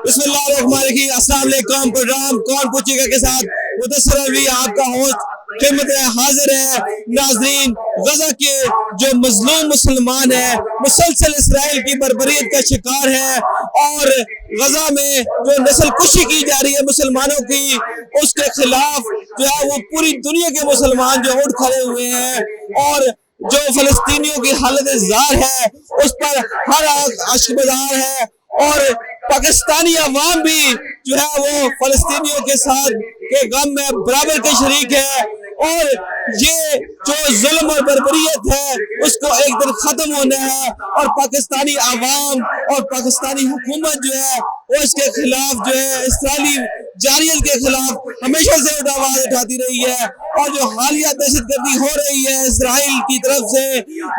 بسم اللہ الرحمن الرحیم۔ السلام علیکم۔ پروگرام کون پوچھے گا کے ساتھ مدثر الوی آپ کا ہوسٹ خدمت حاضر ہے۔ ناظرین، غزہ کے جو مظلوم مسلمان ہیں مسلسل اسرائیل کی بربریت کا شکار ہے، اور غزہ میں جو نسل کشی کی جا رہی ہے مسلمانوں کی، اس کے خلاف جو ہے وہ پوری دنیا کے مسلمان جو اٹھ کھڑے ہوئے ہیں، اور جو فلسطینیوں کی حالت زار ہے اس پر ہر اشکبار ہے، اور پاکستانی عوام بھی جو ہے وہ فلسطینیوں کے ساتھ کے غم میں برابر کے شریک ہے، اور یہ جو ظلم اور بربریت ہے اس کو ایک دن ختم ہونا ہے، اور پاکستانی عوام اور پاکستانی حکومت جو ہے وہ اس کے خلاف جو ہے اسرائیلی جارحیت کے خلاف ہمیشہ سے آواز اٹھاتی رہی ہے، اور جو حالیہ دہشت گردی ہو رہی ہے اسرائیل کی طرف سے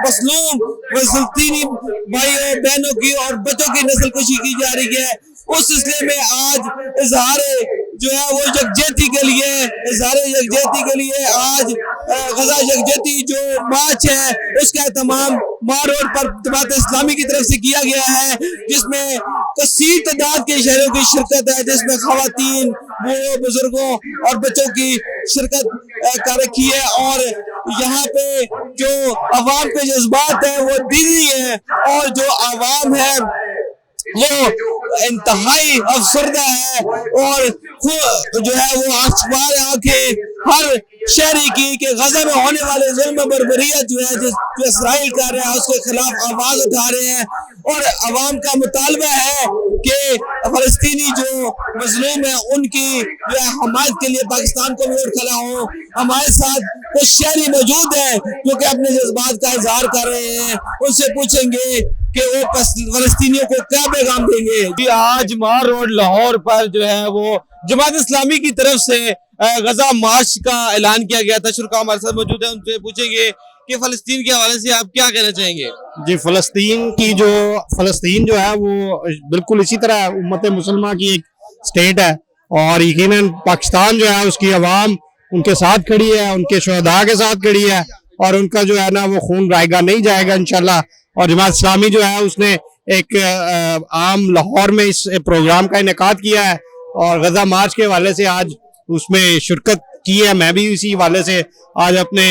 مظلوم فلسطینی بھائیوں بہنوں کی اور بچوں کی نسل کشی کی جا رہی ہے، اس سلسلے میں آج اظہار جو ہے وہ یکجہتی کے لیے آج غزہ یکجہتی جو مارچ ہے اس کا اہتمام مار روڈ پر جماعت اسلامی کی طرف سے کیا گیا ہے، جس میں کثیر تعداد کے شہریوں کی شرکت ہے، جس میں خواتین، بوڑھوں، بزرگوں اور بچوں کی شرکت کر رکھی ہے، اور یہاں پہ جو عوام کے جذبات ہیں وہ دینی ہیں، اور جو عوام ہے وہ انتہائی افسردہ ہے، اور جو ہے وہ اخبار آنکھیں ہر شہری کی کہ غزہ میں ہونے والے ظلم و بربریت جو ہے جو اسرائیل کر رہا ہے اس کے خلاف آواز اٹھا رہے ہیں، اور عوام کا مطالبہ ہے کہ فلسطینی جو مظلوم ہیں ان کی جو ہے حمایت کے لیے پاکستان کو بھی اٹھ کھڑا ہو۔ ہمارے ساتھ کچھ شہری موجود ہیں جو کہ اپنے جذبات کا اظہار کر رہے ہیں، ان سے پوچھیں گے کہ وہ فلسطینیوں کو کیا پیغام دیں گے۔ آج مار روڈ لاہور پر جو ہے وہ جماعت اسلامی کی طرف سے غزہ مارچ کا اعلان کیا گیا تھا۔ شرکا ہمارے ساتھ موجود ہیں، ان سے پوچھیں گے کہ فلسطین کے حوالے سے آپ کیا کہنا چاہیں گے؟ جی، فلسطین جو ہے وہ بالکل اسی طرح امت مسلمہ کی ایک سٹیٹ ہے، اور یقیناً پاکستان جو ہے اس کی عوام ان کے ساتھ کھڑی ہے، ان کے شہداء کے ساتھ کھڑی ہے، اور ان کا جو ہے نا وہ خون رائے گا نہیں جائے گا انشاءاللہ۔ اور جماعت اسلامی جو ہے اس نے ایک عام لاہور میں اس پروگرام کا انعقاد کیا ہے، اور غزہ مارچ کے حوالے سے آج اس میں شرکت کی ہے۔ میں بھی اسی حوالے سے آج اپنے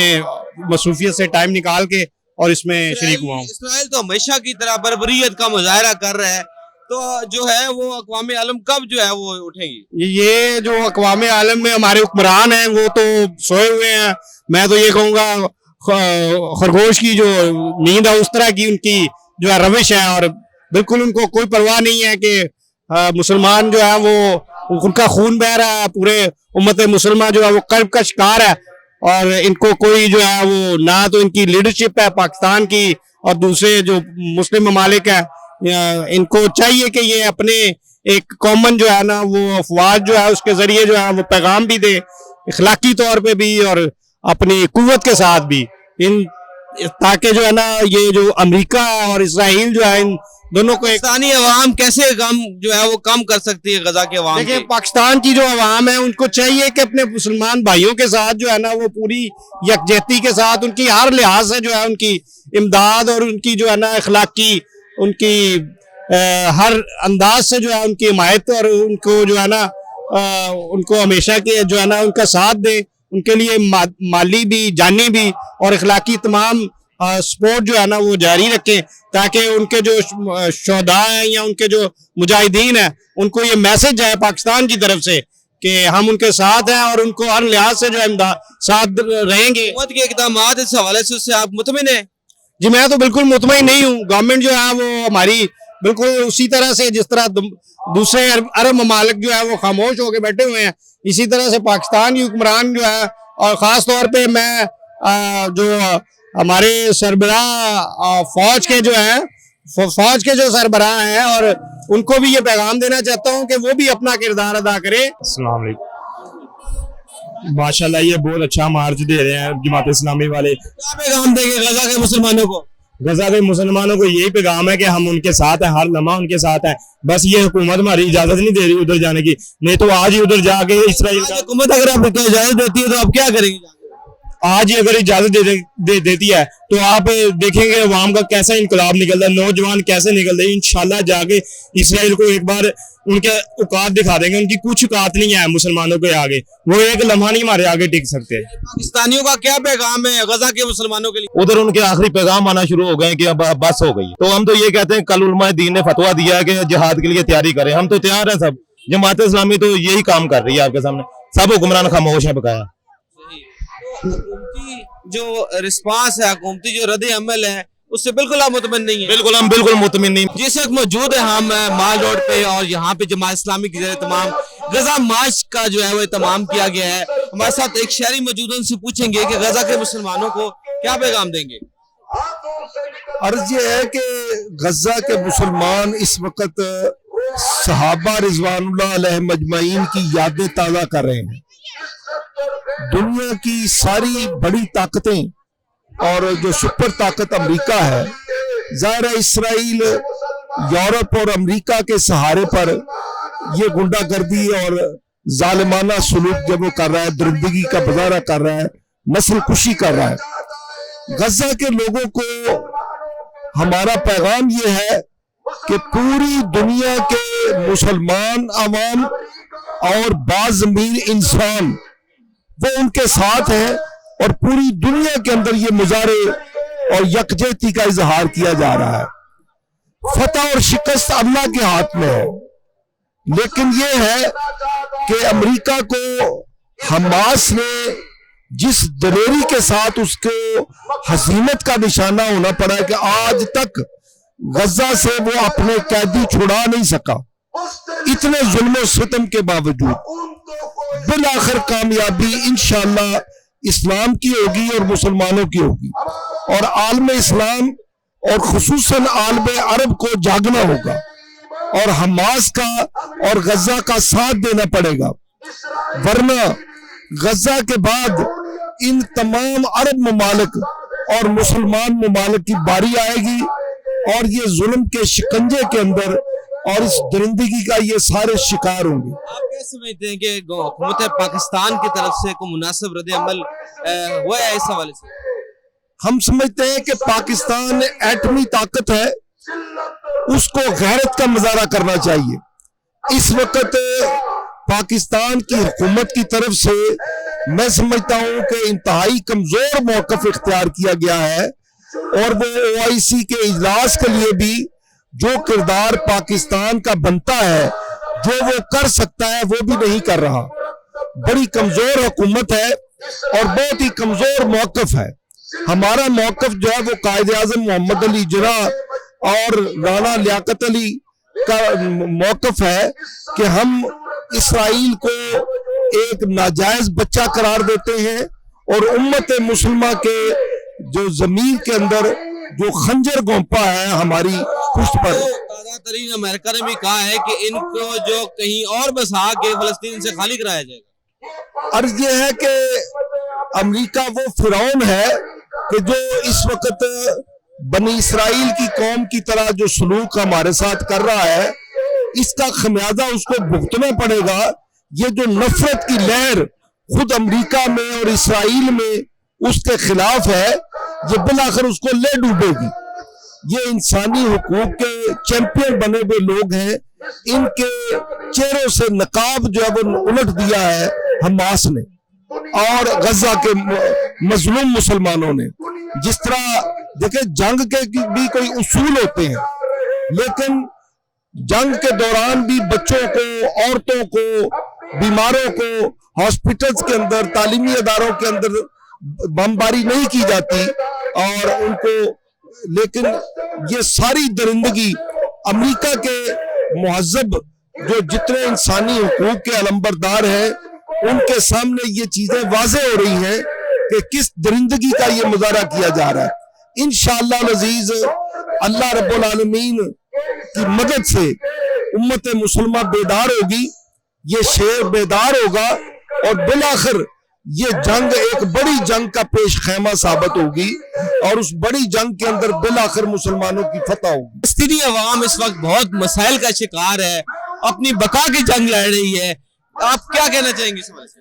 مصروفیت سے ٹائم نکال کے اور اس میں شریک ہوا ہوں۔ اسرائیل تو ہمیشہ کی طرح بربریت کا مظاہرہ کر رہا ہے، تو جو ہے وہ اقوام عالم کب جو ہے وہ اٹھیں گی؟ یہ جو اقوام عالم میں ہمارے حکمران ہیں وہ تو سوئے ہوئے ہیں، میں تو یہ کہوں گا خرگوش کی جو نیند ہے اس طرح کی ان کی جو ہے روش ہے، اور بالکل ان کو کوئی پرواہ نہیں ہے کہ مسلمان جو ہے وہ ان کا خون بہ رہا ہے، پورے امت مسلمہ جو ہے وہ قرب کا شکار ہے، اور ان کو کوئی جو ہے وہ نہ تو ان کی لیڈرشپ ہے پاکستان کی اور دوسرے جو مسلم ممالک ہیں، ان کو چاہیے کہ یہ اپنے ایک کامن جو ہے نا وہ افواج جو ہے اس کے ذریعے جو ہے وہ پیغام بھی دے، اخلاقی طور پہ بھی اور اپنی قوت کے ساتھ بھی، تاکہ جو ہے نا یہ جو امریکہ اور اسرائیل جو ہے ان دونوں کو پاکستانی عوام کیسے غم جو ہے وہ کم کر سکتی ہے غزہ کے عوام؟ دیکھیں، پاکستان کی جو عوام ہے ان کو چاہیے کہ اپنے مسلمان بھائیوں کے ساتھ جو ہے نا وہ پوری یکجہتی کے ساتھ ان کی ہر لحاظ سے جو ہے ان کی امداد اور ان کی جو ہے نا اخلاقی ان کی ہر انداز سے جو ہے ان کی حمایت، اور ان کو جو ہے نا ان کو ہمیشہ کے جو ہے نا ان کا ساتھ دے، ان کے لیے مالی بھی، جانی بھی اور اخلاقی تمام سپورٹ جو ہے نا وہ جاری رکھیں، تاکہ ان کے جو شہداء ہیں یا ان کے جو مجاہدین ہیں ان کو یہ میسج ہے پاکستان کی طرف سے کہ ہم ان کے ساتھ ہیں اور ان کو ہر لحاظ سے جو ہے ساتھ رہیں گے۔ حکومت کے اقدامات اس حوالے سے اس سے آپ مطمئن ہیں؟ جی، میں تو بالکل مطمئن نہیں ہوں۔ گورنمنٹ جو ہے وہ ہماری بالکل اسی طرح سے جس طرح دوسرے عرب ممالک جو ہے وہ خاموش ہو کے بیٹھے ہوئے ہیں، اسی طرح سے پاکستان کی حکمران جو ہے، اور خاص طور پہ میں جو ہمارے سربراہ فوج کے جو سربراہ ہیں، اور ان کو بھی یہ پیغام دینا چاہتا ہوں کہ وہ بھی اپنا کردار ادا کرے۔ السلام علیکم۔ ماشاءاللہ یہ بہت اچھا مارچ دے رہے ہیں جماعت اسلامی والے۔ کیا پیغام دیں گے غزہ کے مسلمانوں کو؟ غزہ کے مسلمانوں کو یہی پیغام ہے کہ ہم ان کے ساتھ ہیں، ہر لمحہ ان کے ساتھ ہیں، بس یہ حکومت ہماری اجازت نہیں دے رہی ادھر جانے کی، نہیں تو آج ہی ادھر جا کے اسرائیل کا حکومت اگر آپ کو اجازت دیتی ہے تو آپ کیا کریں گے؟ آج ہی اگر اجازت دیتی ہے تو آپ دیکھیں گے عوام کا کیسا انقلاب نکل رہا ہے, نوجوان کیسے نکل رہے ہیں. انشاءاللہ جا کے اسرائیل کو ایک بار ان کے اوقات دکھا دیں گے. ان کی کچھ اوقات نہیں ہے مسلمانوں کے آگے, وہ ایک لمحہ نہیں ہمارے آگے ٹک سکتے. پاکستانیوں کا کیا پیغام ہے غزہ کے مسلمانوں کے لیے؟ ادھر ان کے آخری پیغام آنا شروع ہو گئے کہ اب بس ہو گئی. تو ہم تو یہ کہتے ہیں, کل علماء دین نے فتویٰ دیا ہے کہ جہاد کے لیے تیاری کریں. ہم تو تیار ہیں سب. جماعت اسلامی تو یہی کام کر رہی ہے آپ کے سامنے. سب حکمران خاموش ہیں بقایا. حکومتی جو رسپانس ہے, حکومتی جو رد عمل ہے, اس سے بالکل آپ مطمئن نہیں ہیں؟ بالکل, ہم بالکل مطمئن نہیں. جس وقت موجود ہے ہم مال روڈ پہ, اور یہاں پہ جماعت اسلامی کی ذریعے تمام غزہ مارچ کا جو ہے وہ اہتمام کیا گیا ہے. ہمارے ساتھ ایک شہری موجود ہے, ان سے پوچھیں گے کہ غزہ کے مسلمانوں کو کیا پیغام دیں گے. عرض یہ ہے کہ غزہ کے مسلمان اس وقت صحابہ رضوان اللہ علیہ مجمعین کی یادیں تازہ کر رہے ہیں. دنیا کی ساری بڑی طاقتیں اور جو سپر طاقت امریکہ ہے, ظاہر ہے اسرائیل یورپ اور امریکہ کے سہارے پر یہ گنڈا گردی اور ظالمانہ سلوک جب وہ کر رہا ہے, درندگی کا مظاہرہ کر رہا ہے, نسل کشی کر رہا ہے. غزہ کے لوگوں کو ہمارا پیغام یہ ہے کہ پوری دنیا کے مسلمان عوام اور باضمیر انسان وہ ان کے ساتھ ہیں, اور پوری دنیا کے اندر یہ مظاہرے اور یکجہتی کا اظہار کیا جا رہا ہے. فتح اور شکست اللہ کے ہاتھ میں ہے, لیکن یہ ہے کہ امریکہ کو حماس نے جس دلیری کے ساتھ اس کو ہزیمت کا نشانہ ہونا پڑا ہے کہ آج تک غزہ سے وہ اپنے قیدی چھڑا نہیں سکا, اتنے ظلم و ستم کے باوجود بالآخر کامیابی انشاءاللہ اسلام کی ہوگی اور مسلمانوں کی ہوگی, اور عالم اسلام اور خصوصاً عالم عرب کو جاگنا ہوگا اور حماس کا اور غزہ کا ساتھ دینا پڑے گا. ورنہ غزہ کے بعد ان تمام عرب ممالک اور مسلمان ممالک کی باری آئے گی, اور یہ ظلم کے شکنجے کے اندر اور اس درندگی کا یہ سارے شکار ہوں گے. آپ کیا سمجھتے ہیں کہ حکومت پاکستان کی طرف سے کوئی مناسب رد عمل ہوا ہے اس حوالے سے؟ ہم سمجھتے ہیں کہ پاکستان ایٹمی طاقت ہے, اس کو غیرت کا مظاہرہ کرنا چاہیے. اس وقت پاکستان کی حکومت کی طرف سے میں سمجھتا ہوں کہ انتہائی کمزور موقف اختیار کیا گیا ہے, اور وہ OIC کے اجلاس کے لیے بھی جو کردار پاکستان کا بنتا ہے, جو وہ کر سکتا ہے, وہ بھی نہیں کر رہا. بڑی کمزور حکومت ہے اور بہت ہی کمزور موقف ہے. ہمارا موقف جو ہے وہ قائد اعظم محمد علی جناح اور رانا لیاقت علی کا موقف ہے کہ ہم اسرائیل کو ایک ناجائز بچہ قرار دیتے ہیں, اور امت مسلمہ کے جو زمین کے اندر جو خنجر گونپا ہے ہماری پشت پر. تازہ ترین امریکہ نے بھی کہا ہے کہ ان کو جو کہیں اور بسا کے فلسطین سے خالی کرایا جائے گا. عرض یہ ہے کہ امریکہ وہ فرعون ہے کہ جو اس وقت بنی اسرائیل کی قوم کی طرح جو سلوک ہمارے ساتھ کر رہا ہے, اس کا خمیازہ اس کو بھگتنا پڑے گا. یہ جو نفرت کی لہر خود امریکہ میں اور اسرائیل میں اس کے خلاف ہے, یہ بالآخر اس کو لے ڈوبے گی. یہ انسانی حقوق کے چیمپئن بنے ہوئے لوگ ہیں, ان کے چہروں سے نقاب جو ہے وہ الٹ دیا ہے حماس نے اور غزہ کے مظلوم مسلمانوں نے. جس طرح دیکھیں جنگ کے بھی کوئی اصول ہوتے ہیں, لیکن جنگ کے دوران بھی بچوں کو, عورتوں کو, بیماروں کو ہاسپٹلز کے اندر, تعلیمی اداروں کے اندر بمباری نہیں کی جاتی, اور ان کو, لیکن یہ ساری درندگی امریکہ کے مہذب جو جتنے انسانی حقوق کے علمبردار ہیں ان کے سامنے یہ چیزیں واضح ہو رہی ہیں کہ کس درندگی کا یہ مظاہرہ کیا جا رہا ہے. انشاءاللہ العزیز اللہ رب العالمین کی مدد سے امت مسلمہ بیدار ہوگی, یہ شیر بیدار ہوگا, اور بالآخر یہ جنگ ایک بڑی جنگ کا پیش خیمہ ثابت ہوگی, اور اس بڑی جنگ کے اندر بالآخر مسلمانوں کی فتح ہوگی. فلسطینی عوام اس وقت بہت مسائل کا شکار ہے, اپنی بقا کی جنگ لڑ رہی ہے. آپ کیا کہنا چاہیں گے اس حوالے سے؟